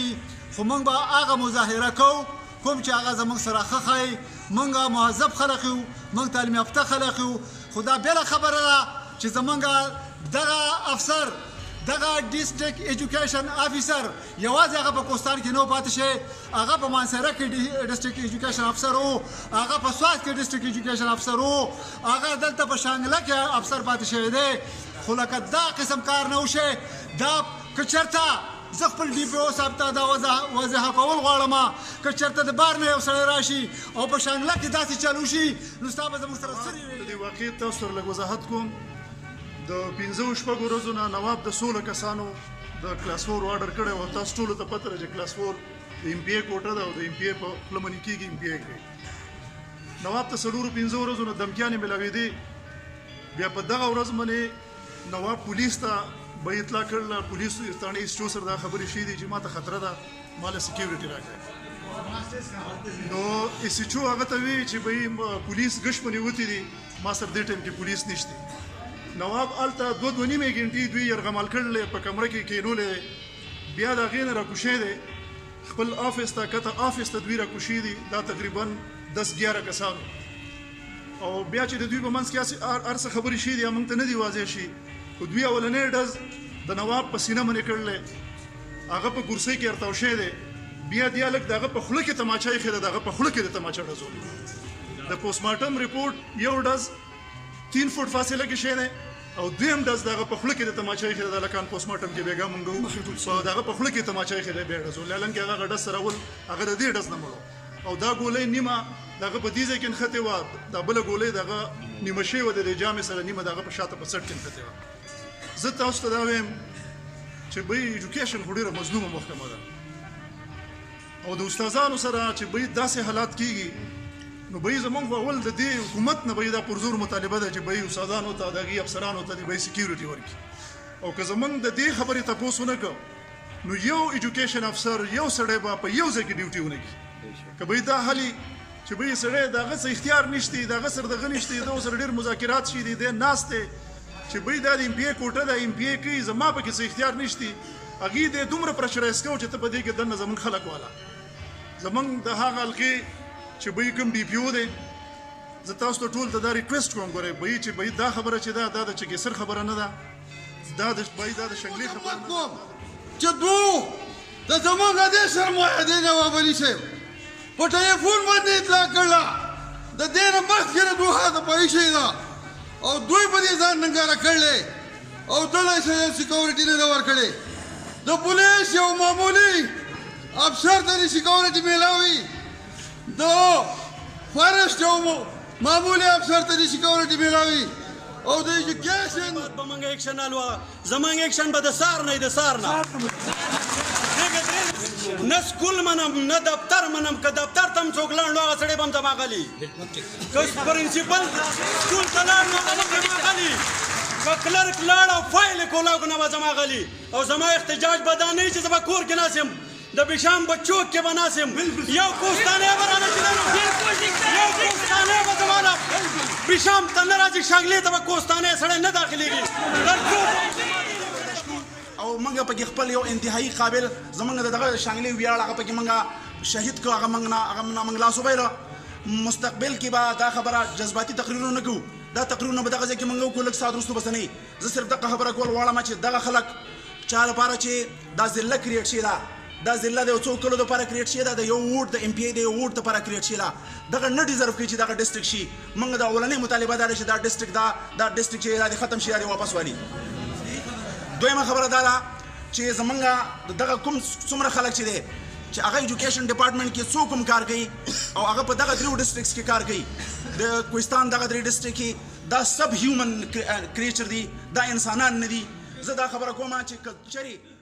وي خو موږ به هغه مظاهره کوو کوم چې هغه زموږ سره ښه ښایي موږ مهذب خلک یو موږ تعلیم یافته خلک یو خو دا بېله خبره ده چې زموږ دغه افسر دغه ډیسټرکټ ایجوکیشن افیسر یوازې هغه په کوستان کې نه پاتې شي هغه په مانسهره کې ډیسټرکټ ایجوکیشن افسر و هغه په سوات کې ډیسټرکټ ایجوکیشن افسر و هغه دلته په شانګله کې افسر پاتې شوی دی خو لکه دا قسم کار نه وشي دا که چېرته زه خپل ډي پي او صاحب ته دا وضاحت کول غواړم که چېرته د بار نه یو سړی راشي او په شانګله کې داسې چل وشي نو ستا به زموږ سره څه دي د دې واقعیت تاسو سره لږ وضاحت کوم د 15 شپږو ورځو نه نواب د 16 کسانو د کلاس 4 آرډر کړی و تاسو ټولو ته پته ده چې کلاس 4 د ایم پی ای کوټه ده او د ایم پی ای په خوله منې کېږي ایم پی ای کوي نواب ته 15 ورځو نه دمکیانې ملاوېدې بیا په دغه ورځ باندې نواب پولیس ته به اطلاع کړله پولیس تاڼې ایس چو سره دا خبرې شوي دي چې ما ته خطره ده ما له سکیورټي راکړئ نو ایس چو هغه ته وی چې بهی پولیس ګشت باندې وتي دي ما سره دې ټایم کې پولیس نشته نواب هلته دوه نیمې ګنټې دوی یرغمال کړلې په کمره کې کېنولې بیا د هغې نه راکوشی دی خپل آفس ته کته آفس ته دوی راکوشي دي دا تقریبا 10-11 کسانو او بیا چې د دوی په منځ کې هر څه خبرې شوي دي موږ ته نه دي واضح شي خو دوی اولنی ډز د نواب په سینه باندې کړلی هغه په کرسۍ کې ارتاو شوی دی بیا دی هلک د هغه په خوله کې تماچه ایښې ده د هغه په خوله کې د تماچه ډزول د پوسټ مارټم ریپورټ یو ډز 3 فوټ فاصله کې شوی دی او دویم ډز د هغه په خوله کې د تماچه ایښې ده د هلکان پوسټ مارټم کې بېګا مونږ وو د هغه په خوله کې تماچه ایښې دی بیا ډزول حالانکې هغه ډز سره ول هغه د دې ډز نه مړو او دا ګولۍ نیمه د هغه په دې ځای کې نښتې وه دا بله ګولۍ د هغه نیمه شوې وه د دې جامې سره نیمه د هغه په شاته په سټ کې نښتې وه زه تاسو ته دا وایم چې بهی ایجوکیشن خو ډېره مظلومه محکمه ده او د استادانو سره چې بهی داسې حالات کېږي نو بهی زموږ خو اول د دې حکومت نه بهی دا پرزور مطالبه ده چې بهی استادانو ته د هغې افسرانو ته د بهی سکیورټي ورکړي او که زموږ د دې خبرې تپوس ونه کړو نو یو ایجوکیشن افسر یو سړی به په یو ځای کې ډیوټي ونه کړي که بهی دا حالي چې بهی سړی د هغه څه اختیار نشته د هغه سره دغه نشته د هغه سره ډېر مذاکرات شي دی ناست دی چې بهی دا د ایم پی ای کوټه ده ایم پی ای کوي زما پکې څه اختیار نشته هغې دی دومره پرشرایز کوو چې ته په دې کې دننه زموږ خلک والا زموږ د هغه حلقې چې بهی کوم ډي پي او دی زه تاسو ته ټول ته دا ریکویسټ کوم ګورئ بهی چې بهی دا خبره چې دا د چکېسر خبره نه ده دا د بهی دا د شنګلې خبره نه ده چې دوی د زموږ دې سرمایه نواب علي صاحب په ټلیفون باندې اطلاع کړله د دې نه مخکې د دوی هغه پای شوې ده او دوی په دې ځان ننګاره کړلی او دله یې سکیورټي نه ده ورکړې د پولیس یو معمولي افسر ته دې سکیورټي میلاوي د فارسټ یو معمولي افسر ته دې سکیورټي میلاوي او د ایجوکیشن به موږ ایکشن الوه زموږ ایکشن به د سار نه د سار نه نه سکول منم نه دفتر منم که دفتر ته هم څوک لاړ نو هغه سړی به هم زما غلي که پرنسپل سکول ته لاړ نو هغه به زما غلي که کلرک لاړ او فایل یې کولاو نه به زما غلي او زما احتجاج به دا نه وي چې زه به کور کې ناست یم د بشام به چوک کې به ناست یم یو کوستانی به رانه یو کوستانی به زما نه بشام ته نه راځي شانګلې ته به کوستانی سړی نه داخلېږي او موږ پکې خپل یو انتهایی قابل زمونږ د دغه شانګلې ویاړ هغه پکې موږ شهید کړو هغه موږ لاس وبایله مستقبل کې به دا خبره جذباتي تقریرونه نه کوو دا تقریرونه به دغه ځای کې موږ وکړو لږ ساعت وروسته بس نه وي زه صرف دغه خبره کول غواړم چې دغه خلک چا لپاره چې دا ذله کریټ شوې ده دا ذله د یو څو کلو دپاره کریټ شوې ده د یو ووټ د ایم پی ای د یو ووټ دپاره کریټ شوې ده دغه نه ډیزرو کوي چې دغه ډسټرکټ شي موږ د اولنۍ مطالبه دا ده چې دا ډسټرکټ دا ډسټرکټ چې دا ختم شي دا واپس والي دویمه خبره دا ده چې زمونږ دغه کوم څومره خلک چې دی چې هغه ایجوکیشن ډپارټمنټ کې څوک هم کار کوي او هغه په دغه 3 ډسټرکټس کې کار کوي د کوهستان دغه 3 ډسټرکټ کې دا سب هیومن کریچر دي دا انسانان نه دي زه دا خبره کوم چې چېرې